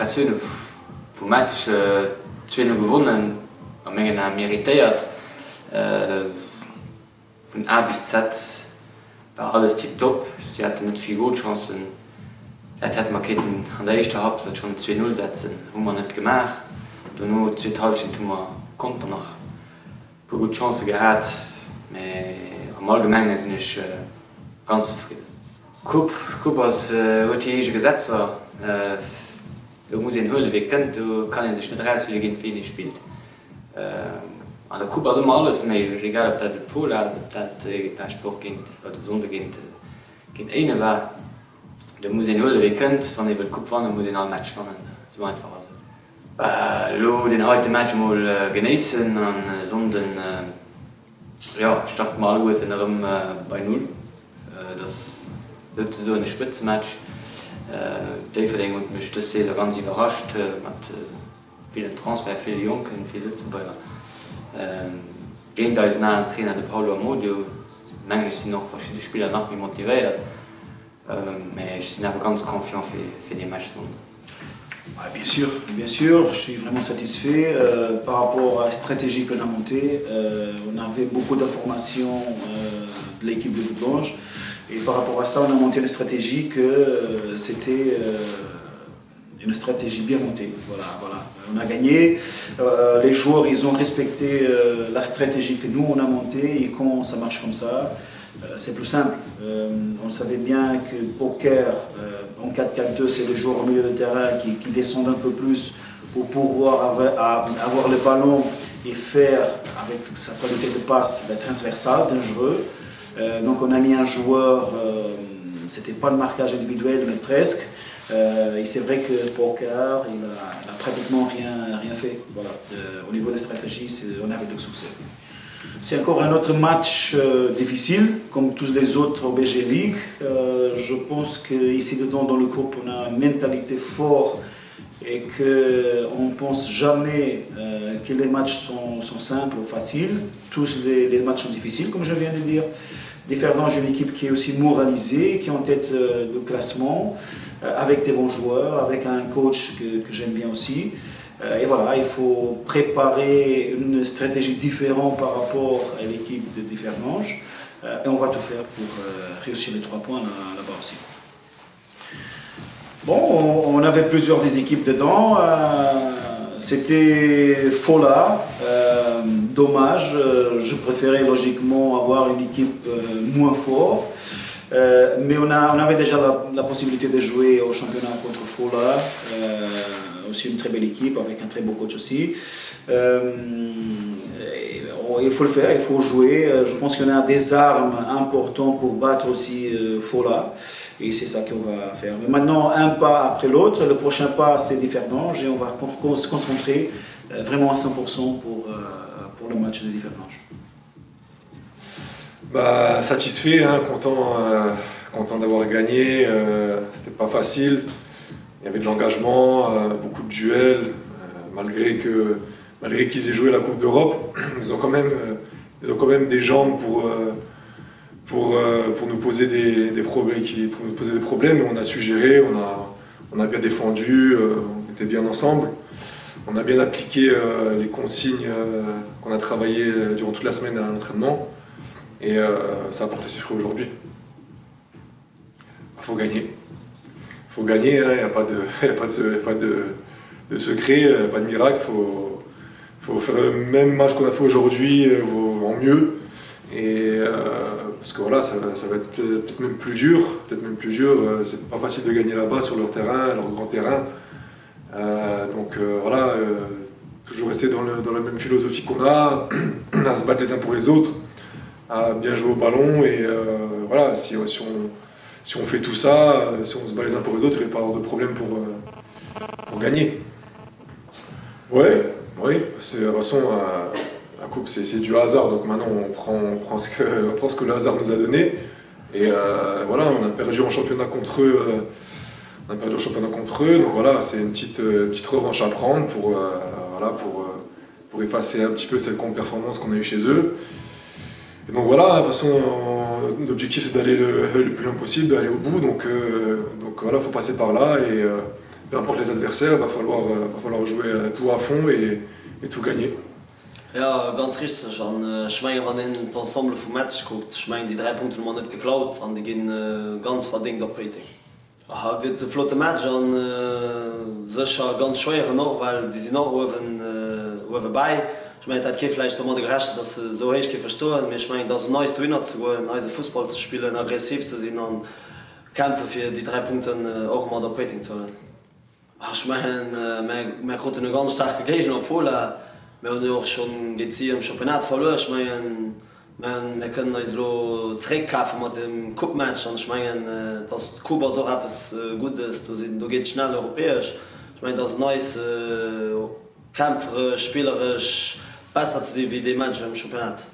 Impression vom Match 2-0 gewonnen, am Menge meritiert. Von A bis Z war alles tipptopp. Sie hatten nicht viel Goalchancen. Das hätte man an der ersten Halbzeit schon 2-0 setzen, haben wir nicht gemacht. Und nur 2 Teilchen haben wir Konter noch gute Chancen gehabt. Aber im Allgemeinen bin ich ganz zufrieden. Cup als europäischer Gesetzer, da muss ich in Höhle weg, du kannst dich nicht rausfliegen, wie ich spielt. An der Cup ist immer alles möglich, egal ob das im Vorlauf ist, ob das nächste Woche geht, oder Sonntag geht eine war. Da muss ich in Höhle weg, wenn ich den Cup gewonnen muss ich einen Match gewonnen. So einfach ist es. Den heutigen Match mal genießen und Sonntag starten wir alle gut bei 0. Das wird so ein Spitzenmatch. Die Verlängerung mich das sehr ganz überrascht mit vielen Transfer, viele Jungen, viele Lützenburger. Gegen da ist nahe Trainer de Paulo Amodio. Manchmal sind noch verschiedene Spieler nach mir motiviert. Mais je suis ganz confiant für die Match. Bien sûr, je suis vraiment satisfait par rapport à la stratégie qu'on a montée. On avait beaucoup d'informations de l'équipe de Doublange. Et par rapport à ça, on a monté une stratégie que c'était une stratégie bien montée. Voilà. On a gagné. Les joueurs, ils ont respecté la stratégie que nous, on a montée. Et quand ça marche comme ça, c'est plus simple. On savait bien que le poker, en 4-4-2, c'est les joueurs au milieu de terrain qui descendent un peu plus pour pouvoir avoir le ballon et faire, avec sa qualité de passe, transversale, dangereux. Donc on a mis un joueur, c'était pas le marquage individuel, mais presque. Et c'est vrai que le poker, il a pratiquement rien fait. Voilà. Au niveau de stratégie, on avait du succès. C'est encore un autre match difficile, comme tous les autres au BG League. Je pense qu'ici dedans, dans le groupe, on a une mentalité forte et qu'on ne pense jamais que les matchs sont simples ou faciles. Tous les matchs sont difficiles, comme je viens de dire. Differdange, une équipe qui est aussi moralisée, qui est en tête de classement, avec des bons joueurs, avec un coach que j'aime bien aussi. Et voilà, il faut préparer une stratégie différente par rapport à l'équipe de Differdange. Et on va tout faire pour réussir les 3 points là-bas aussi. Bon, on avait plusieurs des équipes dedans. C'était Fola. Dommage, je préférais logiquement avoir une équipe moins forte. Mais on avait déjà la possibilité de jouer au championnat contre Fola. Aussi une très belle équipe avec un très beau coach aussi. Il faut le faire, il faut jouer. Je pense qu'on a des armes importantes pour battre aussi Fola. Et c'est ça qu'on va faire. Mais maintenant, un pas après l'autre. Le prochain pas, c'est Differdange. Et on va se concentrer vraiment à 100% pour le match de Differdange. Satisfait, content d'avoir gagné. C'était pas facile. Il y avait de l'engagement, beaucoup de duels. Malgré qu'ils aient joué la Coupe d'Europe, ils ont quand même des jambes pour nous poser des problèmes. On a su gérer, on a bien défendu, on était bien ensemble. On a bien appliqué les consignes qu'on a travaillées durant toute la semaine à l'entraînement. Et ça a porté ses fruits aujourd'hui. Il faut gagner. Il faut gagner, il n'y a pas de secret, pas de miracle. Il faut faire le même match qu'on a fait aujourd'hui en mieux. Et parce que voilà, ça va être peut-être même plus dur. C'est pas facile de gagner là-bas sur leur terrain, leur grand terrain. Toujours rester dans la même philosophie qu'on a, à se battre les uns pour les autres, à bien jouer au ballon. Et voilà, si on fait tout ça, si on se bat les uns pour les autres, il n'y a pas avoir de problème pour gagner. Oui, de toute façon, la coupe c'est du hasard, donc maintenant on prend ce que le hasard nous a donné. Et voilà, on a perdu en championnat contre eux. Donc voilà, c'est une petite revanche à prendre pour effacer un petit peu cette contre-performance qu'on a eue chez eux. Et donc voilà, de toute façon, l'objectif c'est d'aller le plus loin possible, d'aller au bout. Donc voilà, il faut passer par là et peu importe les adversaires, va falloir jouer tout à fond et tout gagner. Ja, ganz richtig. Ich meine, wenn man das Ensemble vom Match guckt, ich meine, die 3 Punkte haben wir nicht geklaut und die gehen ganz verdient auf Rating. Es wird ein flotter Match und sicher ganz schwer noch, weil die sind noch bei. Ich meine, das geht vielleicht mal gerechnet, dass sie so richtig verstehen. Aber ich meine, das ist ein neues Trainer zu gehen, neues Fußball zu spielen, aggressiv zu sein und kämpfen für die 3 Punkte auch mal auf Rating zu holen. Ich meine, wir konnten eine ganz starke Gegner aufholen. Wir haben auch schon im Championat verloren. Ich meine, wir können uns zurückkaufen mit dem Cup-Match. Und ich meine, dass Kuba so etwas Gutes ist. Du gehst schnell europäisch. Ich meine, das ist neues, kämpferisch, spielerisch, besser zu sein wie die Menschen im Championat.